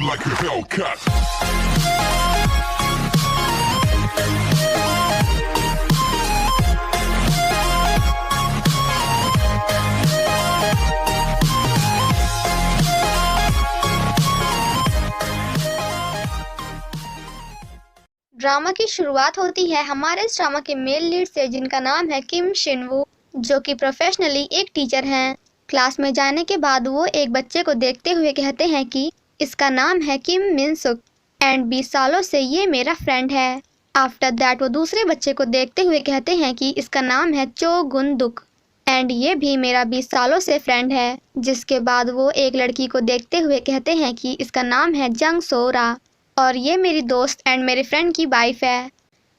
like a Hellcat. Drama की शुरुआत होती है हमारे इस ड्रामा के मेल लीड से, जिनका नाम है किम शिन वू, जो कि प्रोफेशनली एक टीचर हैं। क्लास में जाने के बाद वो एक बच्चे को देखते हुए कहते हैं कि इसका नाम है किम मिन सुक एंड 20 सालों से ये मेरा फ्रेंड है। आफ्टर दैट वो दूसरे बच्चे को देखते हुए कहते हैं कि इसका नाम है चो गुन दुक एंड ये भी मेरा 20 सालों से फ्रेंड है। जिसके बाद वो एक लड़की को देखते हुए कहते हैं कि इसका नाम है जंग सो रा और ये मेरी दोस्त एंड मेरे फ्रेंड की वाइफ है।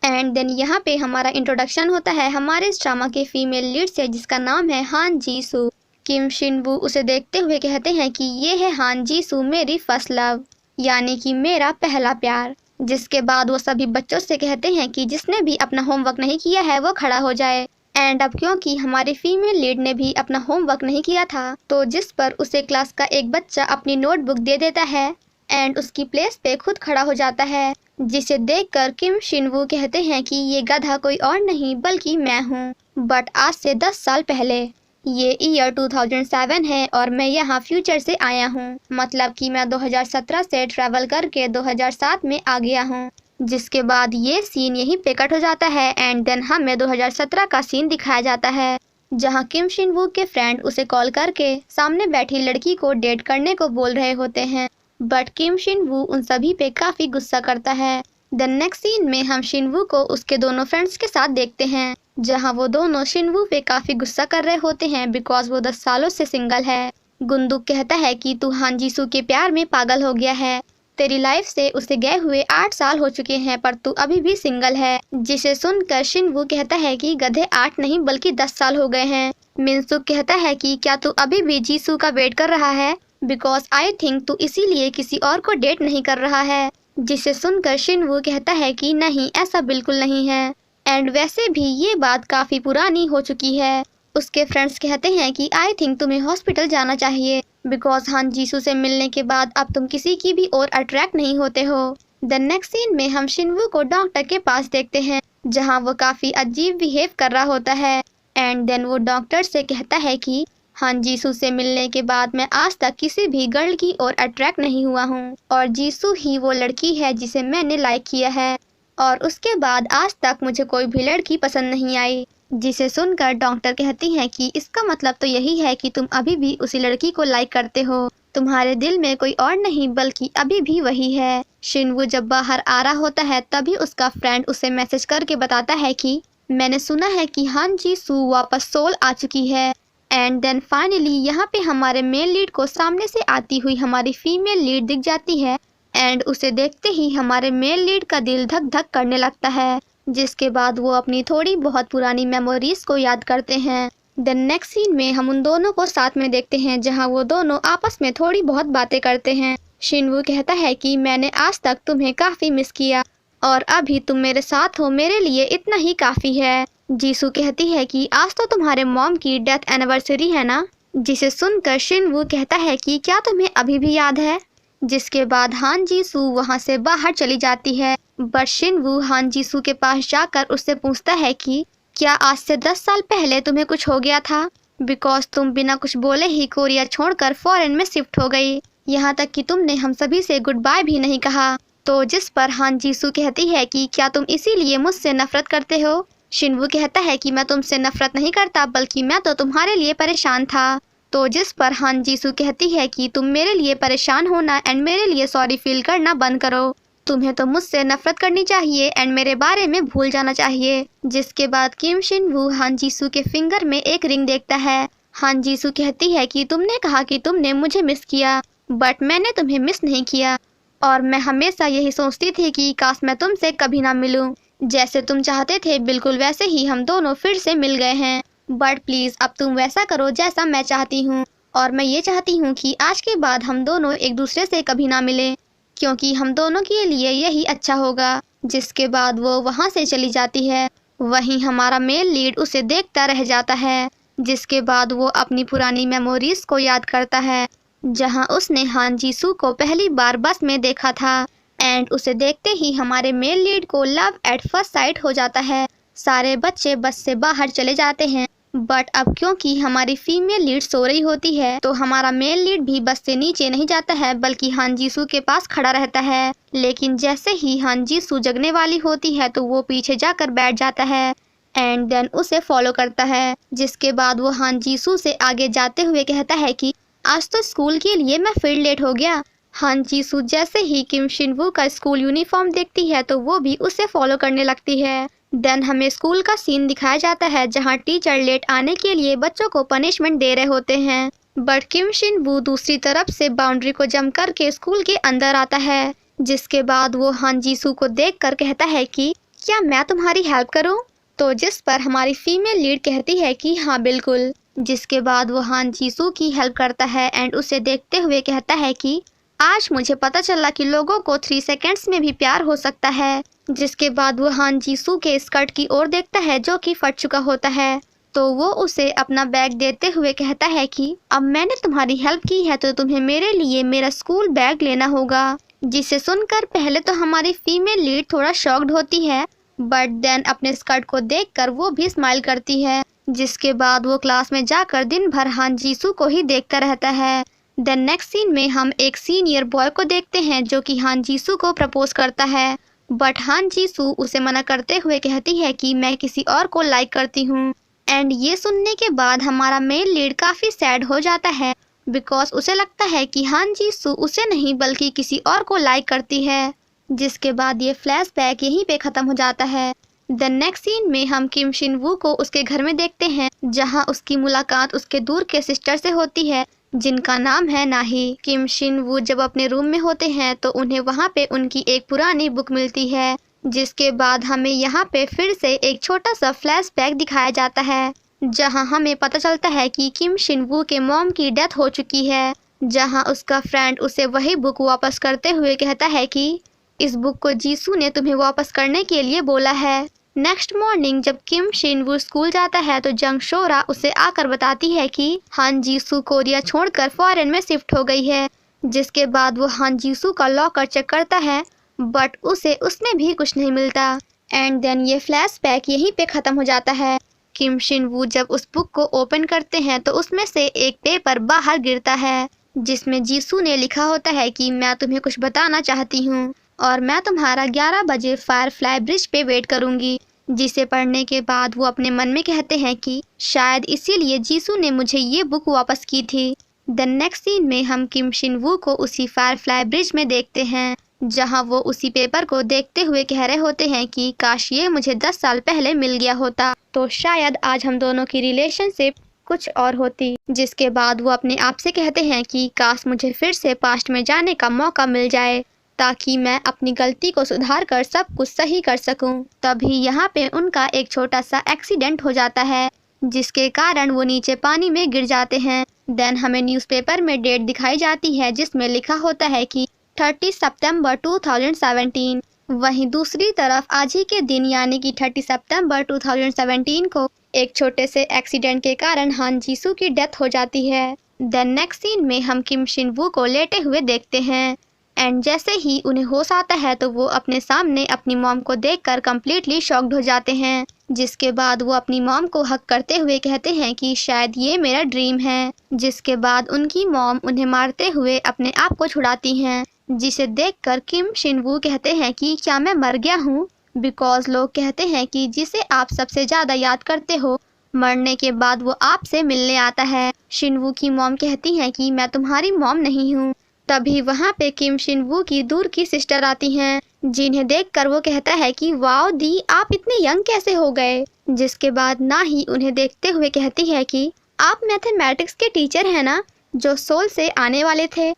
एंड देन यहाँ पे हमारा इंट्रोडक्शन होता है हमारे इस ड्रामा के फीमेल लीड से, जिसका नाम है हान जी सू। किम शिन वू उसे देखते हुए कहते हैं कि ये है हान जी सू, मेरी फर्स्ट लव, यानी कि मेरा पहला प्यार। जिसके बाद वो सभी बच्चों से कहते हैं कि जिसने भी अपना होमवर्क नहीं किया है वो खड़ा हो जाए। एंड अब क्योंकि हमारी फीमेल लीड ने भी अपना होमवर्क नहीं किया था, तो जिस पर उसे क्लास का एक बच्चा अपनी नोटबुक दे देता है एंड उसकी प्लेस पे खुद खड़ा हो जाता है, जिसे देखकर किम शिन वू कहते हैं कि ये गधा कोई और नहीं बल्कि मैं हूँ, बट आज से 10 साल पहले। ये ईयर 2007 है और मैं यहाँ फ्यूचर से आया हूँ, मतलब कि मैं 2017 से ट्रैवल करके 2007 में आ गया हूँ। जिसके बाद ये सीन यहीं पे कट हो जाता है एंड देन हमें 2017 का सीन दिखाया जाता है, जहाँ किम शिन वू के फ्रेंड उसे कॉल करके सामने बैठी लड़की को डेट करने को बोल रहे होते हैं, बट किम शिन वू उन सभी पे काफी गुस्सा करता है। द नेक्स्ट सीन में हम शिन वू को उसके दोनों फ्रेंड्स के साथ देखते हैं, जहां वो दोनों शिन वू पे काफी गुस्सा कर रहे होते हैं बिकॉज वो 10 सालों से सिंगल है। गुंदुक कहता है कि तू हान जीसू के प्यार में पागल हो गया है, तेरी लाइफ से उसे गए हुए 8 साल हो चुके हैं पर तू अभी भी सिंगल है। जिसे सुनकर शिन वू कहता है कि गधे 8 नहीं बल्कि 10 साल हो गए हैं। मिनसुक कहता है कि क्या तू अभी भी जीसू का वेट कर रहा है, बिकॉज आई थिंक तू इसीलिए किसी और को डेट नहीं कर रहा है। जिसे सुनकर शिन वू कहता है कि नहीं, ऐसा बिल्कुल नहीं है एंड वैसे भी ये बात काफी पुरानी हो चुकी है। उसके फ्रेंड्स कहते हैं कि आई थिंक तुम्हें हॉस्पिटल जाना चाहिए बिकॉज हान जीसू से मिलने के बाद अब तुम किसी की भी और अट्रैक्ट नहीं होते हो। द नेक्स्ट सीन में हम शिन वू को डॉक्टर के पास देखते हैं, जहां वो काफी अजीब बिहेव कर रहा होता है एंड देन वो डॉक्टर से कहता है कि हान जीसू से मिलने के बाद मैं आज तक किसी भी गर्ल की ओर अट्रैक्ट नहीं हुआ हूँ और जीसू ही वो लड़की है जिसे मैंने लाइक किया है और उसके बाद आज तक मुझे कोई भी लड़की पसंद नहीं आई। जिसे सुनकर डॉक्टर कहती हैं कि इसका मतलब तो यही है कि तुम अभी भी उसी लड़की को लाइक करते हो, तुम्हारे दिल में कोई और नहीं बल्कि अभी भी वही है। शिनवू जब बाहर आ रहा होता है तभी उसका फ्रेंड उसे मैसेज करके बताता है कि मैंने सुना है कि हान जीसू वापस सोल आ चुकी है। एंड देन फाइनली यहाँ पे हमारे मेल लीड को सामने से आती हुई हमारी फीमेल लीड दिख जाती है एंड उसे देखते ही हमारे मेल लीड का दिल धक धक करने लगता है। जिसके बाद वो अपनी थोड़ी बहुत पुरानी मेमोरीज को याद करते हैं। द नेक्स्ट सीन में हम उन दोनों को साथ में देखते हैं, जहाँ वो दोनों आपस में थोड़ी बहुत बातें करते हैं। शिनवू कहता है कि मैंने आज तक तुम्हें काफी मिस किया और अभी तुम मेरे साथ हो, मेरे लिए इतना ही काफी है। जीसू कहती है कि आज तो तुम्हारे मॉम की डेथ एनिवर्सरी है ना। जिसे सुनकर शिनवू कहता है कि क्या तुम्हें अभी भी याद है। जिसके बाद हान जीसू वहां से बाहर चली जाती है, बट शिनवू हान जीसू के पास जाकर उससे पूछता है कि क्या आज से 10 साल पहले तुम्हें कुछ हो गया था, बिकॉज तुम बिना कुछ बोले ही कोरिया छोड़कर फॉरेन में शिफ्ट हो गई, यहाँ तक कि तुमने हम सभी से गुड बाय भी नहीं कहा। तो जिस पर हान जीसू कहती है कि क्या तुम इसीलिए मुझसे नफरत करते हो। शिनवू कहता है कि मैं तुमसे नफरत नहीं करता बल्कि मैं तो तुम्हारे लिए परेशान था। तो जिस पर हान जीसू कहती है कि तुम मेरे लिए परेशान होना एंड मेरे लिए सॉरी फील करना बंद करो, तुम्हें तो मुझसे नफरत करनी चाहिए एंड मेरे बारे में भूल जाना चाहिए। जिसके बाद किम शिनवू हान जीसू के फिंगर में एक रिंग देखता है। हान जीसू कहती है कि तुमने कहा कि तुमने मुझे मिस किया, बट मैंने तुम्हें मिस नहीं किया और मैं हमेशा यही सोचती थी कि काश मैं तुमसे कभी ना मिलूं। जैसे तुम चाहते थे बिल्कुल वैसे ही हम दोनों फिर से मिल गए हैं, बट प्लीज अब तुम वैसा करो जैसा मैं चाहती हूँ और मैं ये चाहती हूँ कि आज के बाद हम दोनों एक दूसरे से कभी ना मिलें, क्योंकि हम दोनों के लिए यही अच्छा होगा। जिसके बाद वो वहाँ से चली जाती है। वहीं हमारा मेल लीड उसे देखता रह जाता है। जिसके बाद वो अपनी पुरानी मेमोरीज को याद करता है जहां उसने हान जीसू को पहली बार बस में देखा था। एंड उसे देखते ही हमारे मेल लीड को लव एट फर्स्ट साइट हो जाता है। सारे बच्चे बस से बाहर चले जाते हैं, बट अब क्योंकि हमारी फीमेल लीड सो रही होती है तो हमारा मेल लीड भी बस से नीचे नहीं जाता है बल्कि हान जीसू के पास खड़ा रहता है। लेकिन जैसे ही हान जीसू जगने वाली होती है तो वो पीछे जाकर बैठ जाता है एंड देन उसे फॉलो करता है। जिसके बाद वो हान जीसू से आगे जाते हुए कहता है कि आज तो स्कूल के लिए मैं फिर लेट हो गया। हान जीसू जैसे ही किम शिनवू का स्कूल यूनिफॉर्म देखती है तो वो भी उसे फॉलो करने लगती है। देन हमें स्कूल का सीन दिखाया जाता है जहां टीचर लेट आने के लिए बच्चों को पनिशमेंट दे रहे होते हैं, बट किम शिनवू दूसरी तरफ से बाउंड्री को जंप करके स्कूल के अंदर आता है। जिसके बाद वो हान जीसू को देखकर कहता है कि क्या मैं तुम्हारी हेल्प करूं? तो जिस पर हमारी फीमेल लीड कहती है कि हाँ बिल्कुल। जिसके बाद वो हान जीसू की हेल्प करता है एंड उसे देखते हुए कहता है कि आज मुझे पता चला कि लोगों को 3 सेकंड्स में भी प्यार हो सकता है। जिसके बाद वो हान जीसू के स्कर्ट की ओर देखता है जो कि फट चुका होता है, तो वो उसे अपना बैग देते हुए कहता है कि अब मैंने तुम्हारी हेल्प की है तो तुम्हें मेरे लिए मेरा स्कूल बैग लेना होगा। जिसे सुनकर पहले तो हमारी फीमेल लीड थोड़ा शॉक्ड होती है, बट देन अपने स्कर्ट को देखकर वो भी स्माइल करती है। जिसके बाद वो क्लास में जाकर दिन भर हान जीसू को ही देखता रहता है। देन नेक्स्ट सीन में हम एक सीनियर बॉय को देखते हैं जो कि हान जीसू को प्रपोज करता है, बट हान जीसू उसे मना करते हुए कहती है कि मैं किसी और को लाइक करती हूँ। एंड ये सुनने के बाद हमारा मेल लीड काफी सैड हो जाता है बिकॉज उसे लगता है कि हान जीसू उसे नहीं बल्कि किसी और को लाइक करती है। जिसके बाद ये फ्लैशबैक यहीं पे खत्म हो जाता है। द नेक्स्ट सीन में हम किम शिनवू को उसके घर में देखते हैं जहां उसकी मुलाकात उसके दूर के सिस्टर से होती है जिनका नाम है नाही। किम शिनवू जब अपने रूम में होते हैं तो उन्हें वहां पे उनकी एक पुरानी बुक मिलती है। जिसके बाद हमें यहाँ पे फिर से एक छोटा सा फ्लैशबैक दिखाया जाता है जहां हमें पता चलता है कि किम शिनवू के मॉम की डेथ हो चुकी है, जहां उसका फ्रेंड उसे वही बुक वापस करते हुए कहता है कि इस बुक को जीसू ने तुम्हें वापस करने के लिए बोला है। नेक्स्ट मॉर्निंग जब किम शिनवू स्कूल जाता है तो जंग शोरा उसे आकर बताती है कि हान जीसू कोरिया छोड़कर फॉरेन में शिफ्ट हो गई है। जिसके बाद वो हान जीसू का लॉकर चेक करता है बट उसे उसमें भी कुछ नहीं मिलता। एंड देन ये फ्लैशबैक यहीं पे खत्म हो जाता है। किम शिनवू जब उस बुक को ओपन करते हैं तो उसमें से एक पेपर बाहर गिरता है जिसमें जीसू ने लिखा होता है कि मैं तुम्हें कुछ बताना चाहती हूँ और मैं तुम्हारा 11 बजे फायरफ्लाई ब्रिज पे वेट करूंगी। जिसे पढ़ने के बाद वो अपने मन में कहते हैं कि शायद इसीलिए जीसू ने मुझे ये बुक वापस की थी। द नेक्स्ट सीन में हम किम शिनवू को उसी फायरफ्लाई ब्रिज में देखते हैं जहां वो उसी पेपर को देखते हुए कह रहे होते हैं कि काश ये मुझे 10 साल पहले मिल गया होता तो शायद आज हम दोनों की रिलेशनशिप कुछ और होती। जिसके बाद वो अपने आप से कहते हैं कि काश मुझे फिर से पास्ट में जाने का मौका मिल जाए ताकि मैं अपनी गलती को सुधार कर सब कुछ सही कर सकूं। तभी यहाँ पे उनका एक छोटा सा एक्सीडेंट हो जाता है जिसके कारण वो नीचे पानी में गिर जाते हैं। देन हमें न्यूज़पेपर में डेट दिखाई जाती है जिसमें लिखा होता है कि 30 सितंबर 2017। वहीं दूसरी तरफ आज ही के दिन यानी कि 30 सितंबर 2017 को एक छोटे से एक्सीडेंट के कारण हान जीसू की डेथ हो जाती है। देन नेक्स्ट सीन में हम किम शिनवू को लेटे हुए देखते हैं एंड जैसे ही उन्हें होश आता है तो वो अपने सामने अपनी मॉम को देखकर कम्प्लीटली शॉक्ड हो जाते हैं। जिसके बाद वो अपनी मॉम को हक करते हुए कहते हैं कि शायद ये मेरा ड्रीम है। जिसके बाद उनकी मॉम उन्हें मारते हुए अपने आप को छुड़ाती हैं जिसे देखकर किम शिनवू कहते हैं कि क्या मैं मर गया हूँ, बिकॉज लोग कहते हैं कि जिसे आप सबसे ज़्यादा याद करते हो मरने के बाद वो आपसे मिलने आता है। शिनवू की मॉम कहती हैं कि मैं तुम्हारी मॉम नहीं हूँ। तभी वहाँ पे किम शिनवू की दूर की सिस्टर आती हैं जिन्हें देखकर वो कहता है कि वाओ दी, आप इतने यंग कैसे हो गए। जिसके बाद ना ही उन्हें देखते हुए कहती है कि आप मैथमेटिक्स के टीचर हैं ना जो सोल से आने वाले थे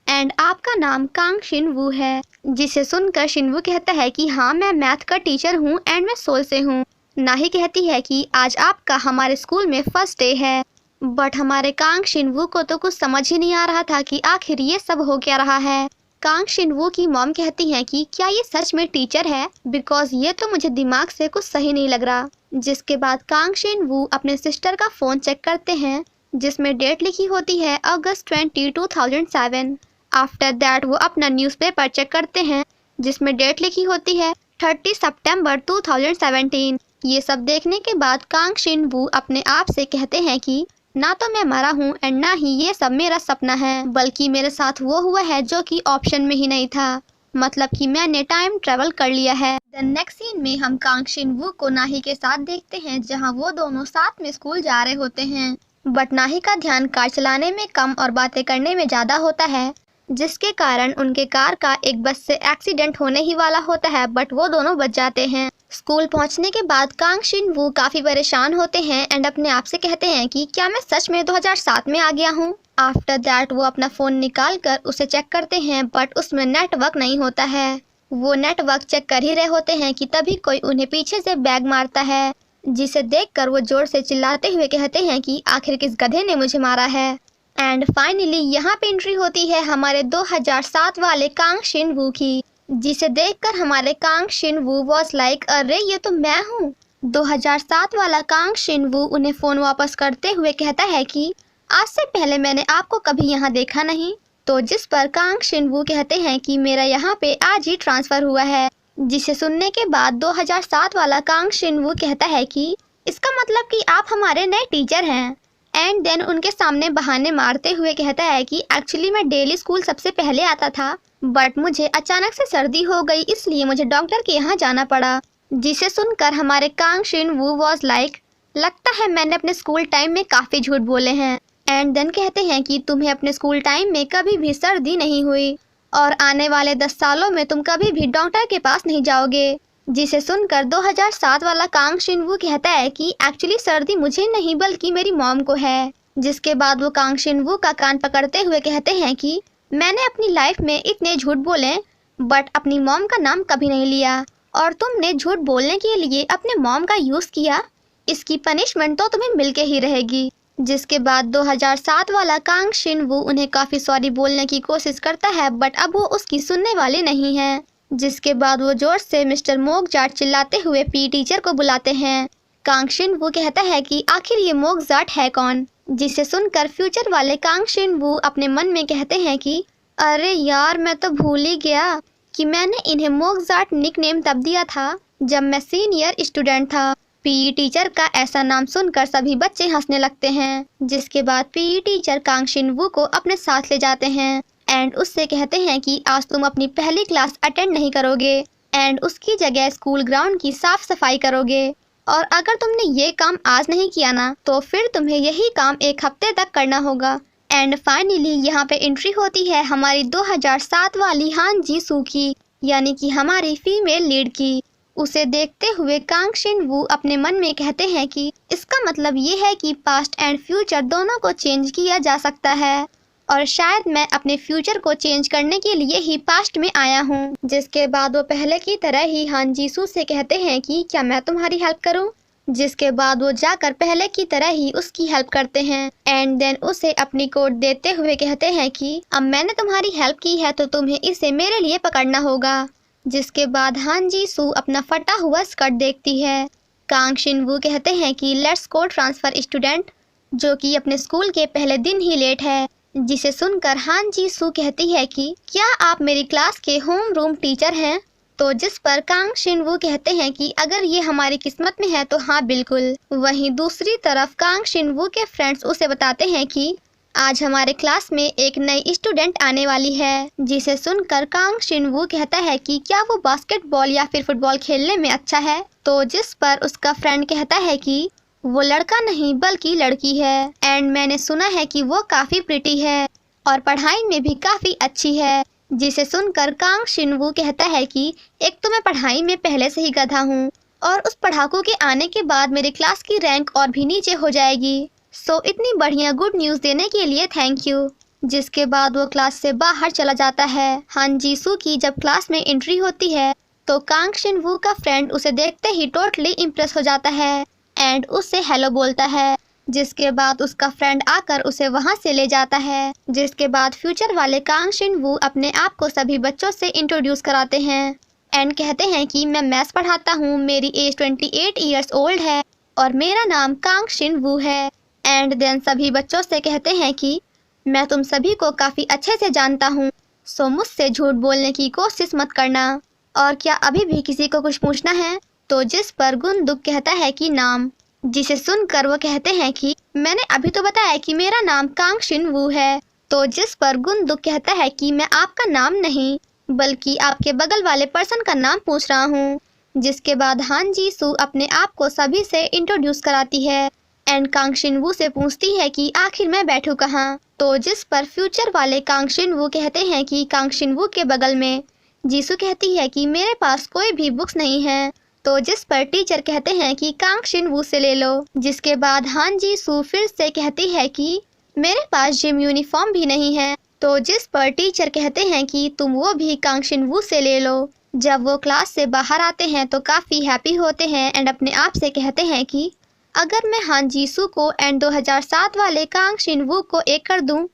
एंड आपका नाम कांग शिनवू है। जिसे सुनकर शिनवू कहता है कि हाँ मैं मैथ का टीचर हूँ एंड मैं सोल से हूँ। ना ही कहती है कि आज आपका हमारे स्कूल में फर्स्ट डे है। बट हमारे कांग शिनवू को तो कुछ समझ ही नहीं आ रहा था कि आखिर ये सब हो क्या रहा है। कांग शिनवू की मॉम कहती हैं कि क्या ये सच में टीचर है, बिकॉज ये तो मुझे दिमाग से कुछ सही नहीं लग रहा। जिसके बाद कांग शिनवू अपने सिस्टर का फोन चेक करते हैं जिसमें डेट लिखी होती है अगस्त 20, 2007। आफ्टर दैट वो अपना न्यूज़पेपर चेक करते हैं जिसमें डेट लिखी होती है 30 सितंबर 2017। ये सब देखने के बाद कांग शिन वू अपने आप से कहते हैं कि ना तो मैं मरा हूँ एंड ना ही ये सब मेरा सपना है, बल्कि मेरे साथ वो हुआ है जो कि ऑप्शन में ही नहीं था। मतलब कि मैंने टाइम ट्रेवल कर लिया है। द नेक्स्ट सीन में हम कांग शिन वू को नाही के साथ देखते हैं जहाँ वो दोनों साथ में स्कूल जा रहे होते हैं। बट नाही का ध्यान कार चलाने में कम और बातें करने में ज़्यादा होता है, जिसके कारण उनके कार का एक बस से एक्सीडेंट होने ही वाला होता है, बट वो दोनों बच जाते हैं। स्कूल पहुंचने के बाद कांग शिन वू काफ़ी परेशान होते हैं एंड अपने आप से कहते हैं कि क्या मैं सच में 2007 में आ गया हूँ। आफ्टर दैट वो अपना फ़ोन निकाल कर उसे चेक करते हैं बट उसमें नेटवर्क नहीं होता है। वो नेटवर्क चेक कर ही रहे होते हैं कि तभी कोई उन्हें पीछे से बैग मारता है, जिसे देखकर वो जोर से चिल्लाते हुए कहते हैं कि आखिर किस गधे ने मुझे मारा है। एंड फाइनली यहाँ पे एंट्री होती है हमारे 2007 वाले कांग शिन वू की, जिसे देखकर हमारे Kang Shin Woo was like अरे ये तो मैं हूँ। 2007 वाला कांग शिन वू उन्हें फ़ोन वापस करते हुए कहता है कि आज से पहले मैंने आपको कभी यहाँ देखा नहीं। तो जिस पर कांग शिन वू कहते हैं कि मेरा यहाँ पे आज ही ट्रांसफ़र हुआ है, जिसे सुनने के बाद 2007 वाला कांग शिन वू कहता है कि इसका मतलब कि आप हमारे नए टीचर हैं। एंड देन उनके सामने बहाने मारते हुए कहता है कि एक्चुअली मैं डेली स्कूल सबसे पहले आता था, बट मुझे अचानक से सर्दी हो गई इसलिए मुझे डॉक्टर के यहाँ जाना पड़ा। जिसे सुनकर हमारे Kang Shin Woo was like लगता है मैंने अपने स्कूल टाइम में काफ़ी झूठ बोले हैं। एंड देन कहते हैं कि तुम्हें अपने स्कूल टाइम में कभी भी सर्दी नहीं हुई और आने वाले 10 सालों में तुम कभी भी डॉक्टर के पास नहीं जाओगे। जिसे सुनकर 2007 वाला कांग शिन वू कहता है कि एक्चुअली सर्दी मुझे नहीं बल्कि मेरी मॉम को है। जिसके बाद वो कांग शिन वू का कान पकड़ते हुए कहते हैं कि मैंने अपनी लाइफ में इतने झूठ बोले बट अपनी मॉम का नाम कभी नहीं लिया, और तुमने झूठ बोलने के लिए अपने मॉम का यूज़ किया, इसकी पनिशमेंट तो तुम्हें मिलके ही रहेगी। जिसके बाद 2007 वाला कांग शिन वू उन्हें काफ़ी सॉरी बोलने की कोशिश करता है बट अब वो उसकी सुनने वाले नहीं हैं। जिसके बाद वो जोर से मिस्टर मोगजाट चिल्लाते हुए पी टीचर को बुलाते हैं। कांग शिन वू कहता है कि आखिर ये मोगजाट है कौन। जिसे सुनकर फ्यूचर वाले कांग शिन वू अपने मन में कहते हैं कि अरे यार मैं तो भूल ही गया कि मैंने इन्हें मोगजाट निकनेम तब दिया था जब मैं सीनियर स्टूडेंट था। पीई टीचर का ऐसा नाम सुनकर सभी बच्चे हंसने लगते हैं। जिसके बाद पीई टीचर कांग शिन वू को अपने साथ ले जाते हैं एंड उससे कहते हैं कि आज तुम अपनी पहली क्लास अटेंड नहीं करोगे एंड उसकी जगह स्कूल ग्राउंड की साफ सफाई करोगे, और अगर तुमने ये काम आज नहीं किया ना तो फिर तुम्हें यही काम एक हफ्ते तक करना होगा। एंड फाइनली यहाँ पे एंट्री होती है हमारी 2007 वाली हान जी सू की, यानी कि हमारी फीमेल लीड की। उसे देखते हुए कांग शिन वू अपने मन में कहते हैं कि इसका मतलब ये है कि पास्ट एंड फ्यूचर दोनों को चेंज किया जा सकता है, और शायद मैं अपने फ्यूचर को चेंज करने के लिए ही पास्ट में आया हूँ। जिसके बाद वो पहले की तरह ही हान जीसू से कहते हैं कि क्या मैं तुम्हारी हेल्प करूँ। जिसके बाद वो जाकर पहले की तरह ही उसकी हेल्प करते हैं एंड देन उसे अपनी कोट देते हुए कहते हैं कि अब मैंने तुम्हारी हेल्प की है तो तुम्हें इसे मेरे लिए पकड़ना होगा। जिसके बाद हान जीसू अपना फटा हुआ स्कर्ट देखती है। कांग शिन वू कहते हैं कि लेट्स गो ट्रांसफर स्टूडेंट, जो कि अपने स्कूल के पहले दिन ही लेट है। जिसे सुनकर हान जी सू कहती है कि क्या आप मेरी क्लास के होम रूम टीचर हैं। तो जिस पर कांग शिन वू कहते हैं कि अगर ये हमारी किस्मत में है तो हाँ बिल्कुल। वहीं दूसरी तरफ कांग शिन वू के फ्रेंड्स उसे बताते हैं कि आज हमारे क्लास में एक नई स्टूडेंट आने वाली है। जिसे सुनकर कांग शिन वू कहता है कि क्या वो बास्केटबॉल या फिर फुटबॉल खेलने में अच्छा है। तो जिस पर उसका फ्रेंड कहता है कि वो लड़का नहीं बल्कि लड़की है एंड मैंने सुना है कि वो काफ़ी प्रिटी है और पढ़ाई में भी काफ़ी अच्छी है। जिसे सुनकर कांग शिन वू कहता है कि एक तो मैं पढ़ाई में पहले से ही गधा हूँ और उस पढ़ाकू के आने के बाद मेरे क्लास की रैंक और भी नीचे हो जाएगी। सो इतनी बढ़िया गुड न्यूज़ देने के लिए थैंक यू। जिसके बाद वो क्लास से बाहर चला जाता है। हान जीसू की जब क्लास में एंट्री होती है तो कांग शिन वू का फ्रेंड उसे देखते ही टोटली इम्प्रेस हो जाता है एंड उससे हेलो बोलता है। जिसके बाद उसका फ्रेंड आकर उसे वहां से ले जाता है। जिसके बाद फ्यूचर वाले कांग शिन वू अपने आप को सभी बच्चों से इंट्रोड्यूस कराते हैं एंड कहते हैं कि मैं मैथ्स पढ़ाता हूँ, मेरी एज 28 ईयर्स ओल्ड है और मेरा नाम कांग शिन वू है एंड देन सभी बच्चों से कहते हैं कि मैं तुम सभी को काफ़ी अच्छे से जानता हूँ, सो मुझसे झूठ बोलने की कोशिश मत करना। और क्या अभी भी किसी को कुछ पूछना है? तो जिस पर गुंदुक कहता है कि नाम, जिसे सुनकर वो कहते हैं कि मैंने अभी तो बताया कि मेरा नाम कांग शिनवू है। तो जिस पर गुंदुक कहता है कि मैं आपका नाम नहीं बल्कि आपके बगल वाले पर्सन का नाम पूछ रहा हूँ। जिसके बाद हान जी सू अपने आप को सभी से इंट्रोड्यूस कराती है एंड कांग शिनवू से पूछती है कि आखिर मैं बैठूं कहाँ। तो जिस पर फ्यूचर वाले कांग शिनवू कहते हैं कि कांग शिनवू के बगल में। जीसू कहती है कि मेरे पास कोई भी बुक्स नहीं है। तो जिस पर टीचर कहते हैं कि कांग शिनवू से ले लो। जिसके बाद हान जी सू फिर से कहती है कि मेरे पास जिम यूनिफॉर्म भी नहीं है। तो जिस पर टीचर कहते हैं कि तुम वो भी कांग शिनवू से ले लो। जब वो क्लास से बाहर आते हैं तो काफ़ी हैप्पी होते हैं एंड अपने आप से कहते हैं कि अगर मैं हान जीसू को एंड 2007 वाले कांग शिनवू को एक कर दूं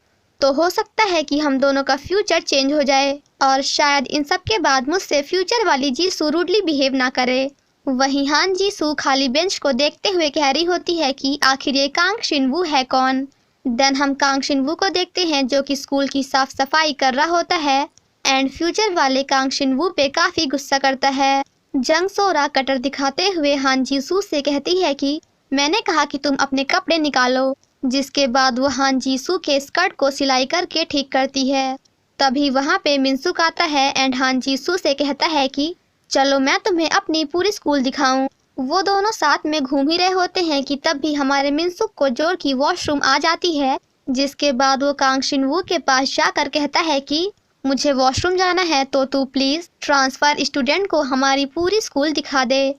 तो हो सकता है कि हम दोनों का फ्यूचर चेंज हो जाए और शायद इन सब के बाद मुझसे फ्यूचर वाली जीसू रूडली बिहेव ना करे। वहीं हान जीसू खाली बेंच को देखते हुए कह रही होती है कि आखिर ये कांग शिनवू है कौन। देन हम कांग शिनवू को देखते हैं जो कि स्कूल की साफ सफाई कर रहा होता है एंड फ्यूचर वाले कांग शिनवू पे काफ़ी गुस्सा करता है। जंग सोरा कटर दिखाते हुए हान जीसू से कहती है कि मैंने कहा कि तुम अपने कपड़े निकालो। जिसके बाद वो हान जीसू के स्कर्ट को सिलाई करके ठीक करती है। तभी वहाँ पे मिनसुक आता है एंड हान जीसू से कहता है कि चलो मैं तुम्हें अपनी पूरी स्कूल दिखाऊं। वो दोनों साथ में घूम ही रहे होते हैं कि तब भी हमारे मिनसुक को जोर की वॉशरूम आ जाती है। जिसके बाद वो कांग शिनवू के पास जाकर कहता है कि मुझे वॉशरूम जाना है तो तू प्लीज़ ट्रांसफ़र स्टूडेंट को हमारी पूरी स्कूल दिखा दे।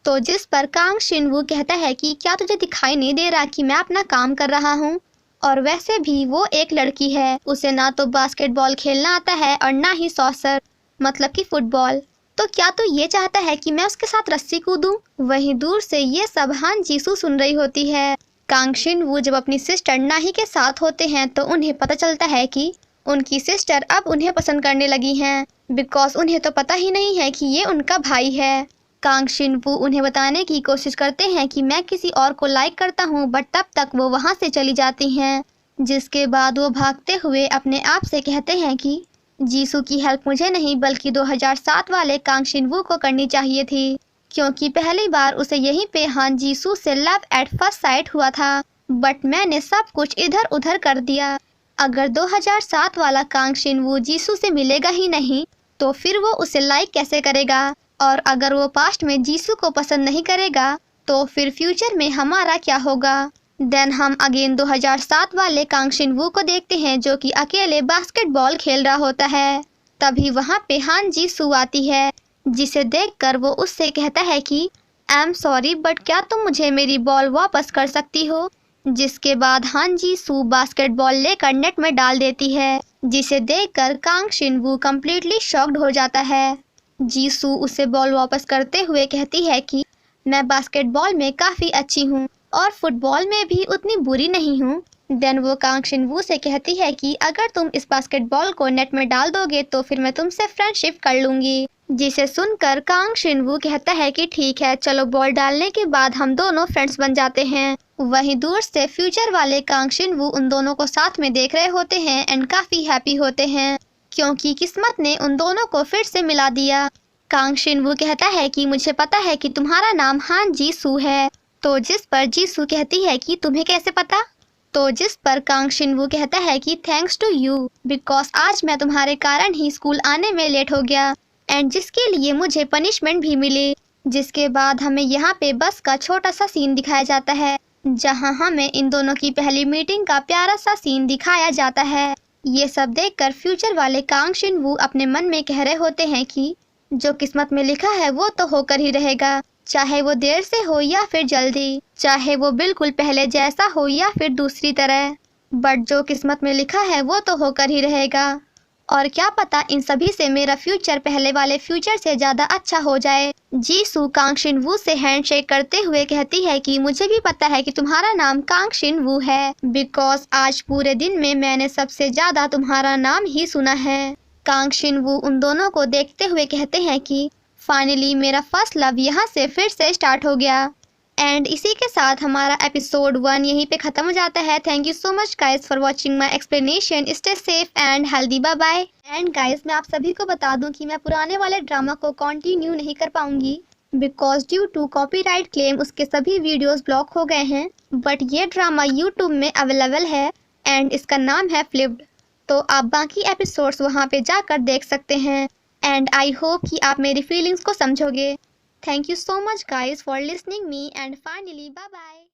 तो जिस पर कांग शिनवू कहता है कि क्या तुझे दिखाई नहीं दे रहा कि मैं अपना काम कर रहा हूँ? और वैसे भी वो एक लड़की है, उसे ना तो बास्केटबॉल खेलना आता है और ना ही सॉसर मतलब कि फुटबॉल। तो क्या तू ये चाहता है कि मैं उसके साथ रस्सी कूदूं? वहीं दूर से ये सब हान जीसू सुन रही होती है। कांग शिनवू जब अपनी सिस्टर नाही के साथ होते हैं तो उन्हें पता चलता है कि उनकी सिस्टर अब उन्हें पसंद करने लगी हैं बिकॉज उन्हें तो पता ही नहीं है कि ये उनका भाई है। कांग शिनवू उन्हें बताने की कोशिश करते हैं कि मैं किसी और को लाइक करता हूँ बट तब तक वो वहाँ से चली जाती हैं। जिसके बाद वो भागते हुए अपने आप से कहते हैं कि जीसू की हेल्प मुझे नहीं बल्कि 2007 वाले कांग शिनवू को करनी चाहिए थी क्योंकि पहली बार उसे यहीं पे हान जीसू से लव एट फर्स्ट साइट हुआ था बट मैंने सब कुछ इधर उधर कर दिया। अगर 2007 वाला कांग शिनवू जीसू से मिलेगा ही नहीं तो फिर वो उसे लाइक कैसे करेगा? और अगर वो पास्ट में जीसू को पसंद नहीं करेगा तो फिर फ्यूचर में हमारा क्या होगा? देन हम अगेन 2007 वाले कांग शिनवू को देखते हैं जो कि अकेले बास्केटबॉल खेल रहा होता है। तभी वहाँ पे हान जीसू आती है जिसे देखकर वो उससे कहता है कि आई एम सॉरी बट क्या तुम मुझे मेरी बॉल वापस कर सकती हो? जिसके बाद हान जीसू बास्केटबॉल लेकर नेट में डाल देती है जिसे देखकर कांग शिनवू कम्प्लीटली शॉक्ड हो जाता है। जीसू उसे बॉल वापस करते हुए कहती है कि मैं बास्केटबॉल में काफ़ी अच्छी हूँ और फुटबॉल में भी उतनी बुरी नहीं हूँ। देन वो कांग शिनवू से कहती है कि अगर तुम इस बास्केटबॉल को नेट में डाल दोगे तो फिर मैं तुमसे फ्रेंडशिप कर लूँगी। जिसे सुनकर कांग शिनवू कहता है कि ठीक है चलो बॉल डालने के बाद हम दोनों फ्रेंड्स बन जाते हैं। वहीं दूर से फ्यूचर वाले कांग शिनवू उन दोनों को साथ में देख रहे होते हैं एंड काफ़ी हैप्पी होते हैं क्योंकि किस्मत ने उन दोनों को फिर से मिला दिया। कांग शिनवू कहता है कि मुझे पता है कि तुम्हारा नाम हान जीसू है। तो जिस पर जीसू कहती है कि तुम्हें कैसे पता? तो जिस पर कांग शिनवू कहता है कि थैंक्स टू यू बिकॉज आज मैं तुम्हारे कारण ही स्कूल आने में लेट हो गया एंड जिसके लिए मुझे पनिशमेंट भी मिली। जिसके बाद हमें यहाँ पे बस का छोटा सा सीन दिखाया जाता है जहाँ हमें इन दोनों की पहली मीटिंग का प्यारा सा सीन दिखाया जाता है। ये सब देखकर फ्यूचर वाले कांग शिनवू अपने मन में कह रहे होते हैं कि जो किस्मत में लिखा है वो तो होकर ही रहेगा, चाहे वो देर से हो या फिर जल्दी, चाहे वो बिल्कुल पहले जैसा हो या फिर दूसरी तरह, बट जो किस्मत में लिखा है वो तो होकर ही रहेगा। और क्या पता इन सभी से मेरा फ्यूचर पहले वाले फ्यूचर से ज़्यादा अच्छा हो जाए। जीसू कांग शिनवू से हैंडशेक करते हुए कहती है कि मुझे भी पता है कि तुम्हारा नाम कांग शिनवू है बिकॉज आज पूरे दिन में मैंने सबसे ज़्यादा तुम्हारा नाम ही सुना है। कांग शिनवू उन दोनों को देखते हुए कहते हैं कि फाइनली मेरा फर्स्ट लव यहाँ से फिर से स्टार्ट हो गया। एंड इसी के साथ हमारा एपिसोड 1 यहीं पे ख़त्म हो जाता है। Thank you so much guys for watching my explanation. Stay safe and healthy, bye bye. And guys मैं आप सभी को बता दूं कि मैं पुराने वाले ड्रामा को कंटिन्यू नहीं कर पाऊंगी because due to copyright claim उसके सभी वीडियोस ब्लॉक हो गए हैं। बट ये ड्रामा यूट्यूब में अवेलेबल है एंड इसका नाम है फ्लिप्ड, तो आप बाकी एपिसोड्स वहाँ पे जाकर देख सकते हैं। एंड आई होप कि आप मेरी फीलिंग्स को समझोगे। Thank you so much guys for listening me and finally bye bye.